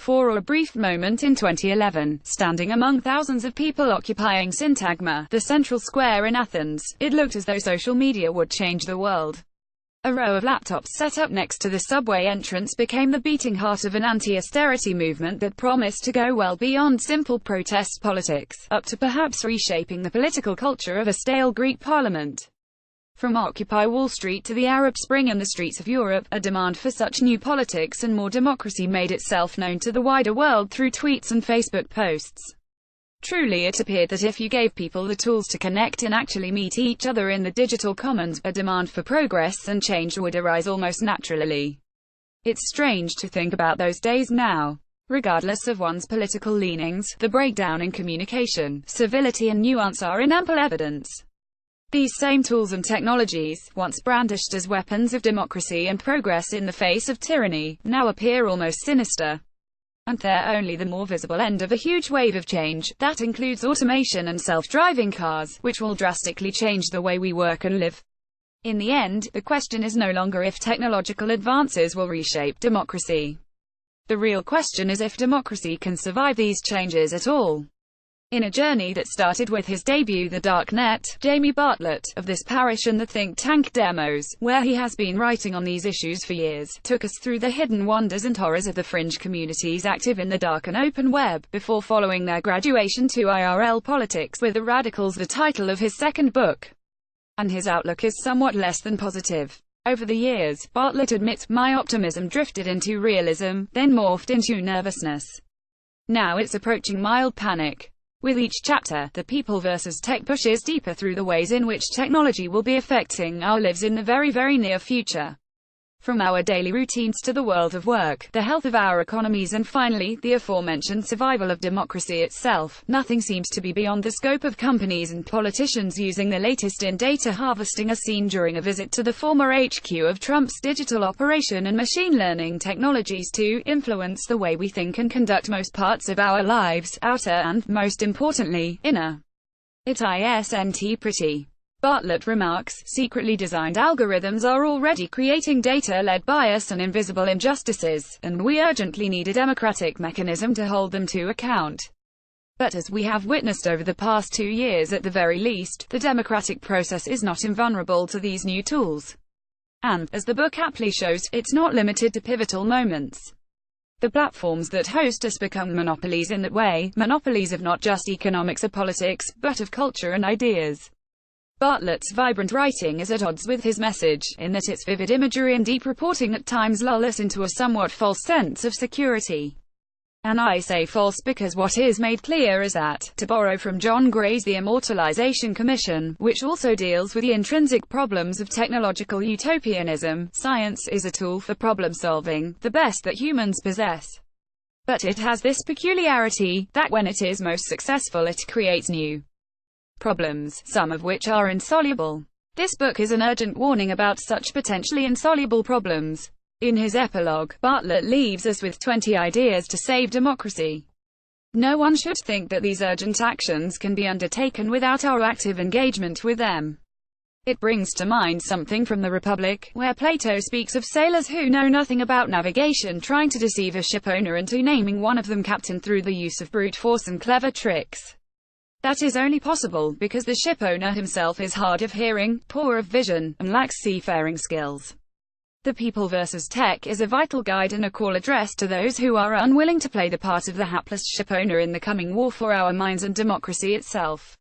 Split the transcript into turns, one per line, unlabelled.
for a brief moment in 2011, standing among thousands of people occupying Syntagma, the central square in Athens. It looked as though social media would change the world. A row of laptops set up next to the subway entrance became the beating heart of an anti-austerity movement that promised to go well beyond simple protest politics, up to perhaps reshaping the political culture of a stale Greek parliament. From Occupy Wall Street to the Arab Spring in the streets of Europe, a demand for such new politics and more democracy made itself known to the wider world through tweets and Facebook posts. Truly, it appeared that if you gave people the tools to connect and actually meet each other in the digital commons, a demand for progress and change would arise almost naturally. It's strange to think about those days now. Regardless of one's political leanings, the breakdown in communication, civility and nuance are in ample evidence. These same tools and technologies, once brandished as weapons of democracy and progress in the face of tyranny, now appear almost sinister. And they're only the more visible end of a huge wave of change, that includes automation and self-driving cars, which will drastically change the way we work and live. In the end, the question is no longer if technological advances will reshape democracy. The real question is if democracy can survive these changes at all. In a journey that started with his debut The Dark Net, Jamie Bartlett, of this parish and the think tank Demos, where he has been writing on these issues for years, took us through the hidden wonders and horrors of the fringe communities active in the dark and open web, before following their graduation to IRL politics with the Radicals, the title of his second book. And his outlook is somewhat less than positive. Over the years, Bartlett admits, my optimism drifted into realism, then morphed into nervousness. Now it's approaching mild panic. With each chapter, the people versus tech pushes deeper through the ways in which technology will be affecting our lives in the very, very near future. From our daily routines to the world of work, the health of our economies and finally, the aforementioned survival of democracy itself, nothing seems to be beyond the scope of companies and politicians using the latest in data harvesting as seen during a visit to the former HQ of Trump's digital operation and machine learning technologies to influence the way we think and conduct most parts of our lives, outer and, most importantly, inner. It isn't pretty. Bartlett remarks, secretly designed algorithms are already creating data-led bias and invisible injustices, and we urgently need a democratic mechanism to hold them to account. But as we have witnessed over the past 2 years at the very least, the democratic process is not invulnerable to these new tools. And, as the book aptly shows, it's not limited to pivotal moments. The platforms that host us become monopolies in that way, monopolies of not just economics or politics, but of culture and ideas. Bartlett's vibrant writing is at odds with his message, in that its vivid imagery and deep reporting at times lull us into a somewhat false sense of security. And I say false because what is made clear is that, to borrow from John Gray's The Immortalization Commission, which also deals with the intrinsic problems of technological utopianism, science is a tool for problem-solving, the best that humans possess. But it has this peculiarity, that when it is most successful it creates new problems, some of which are insoluble. This book is an urgent warning about such potentially insoluble problems. In his epilogue, Bartlett leaves us with 20 ideas to save democracy. No one should think that these urgent actions can be undertaken without our active engagement with them. It brings to mind something from the Republic, where Plato speaks of sailors who know nothing about navigation trying to deceive a shipowner into naming one of them captain through the use of brute force and clever tricks. That is only possible because the shipowner himself is hard of hearing, poor of vision, and lacks seafaring skills. The People versus Tech is a vital guide and a call addressed to those who are unwilling to play the part of the hapless shipowner in the coming war for our minds and democracy itself.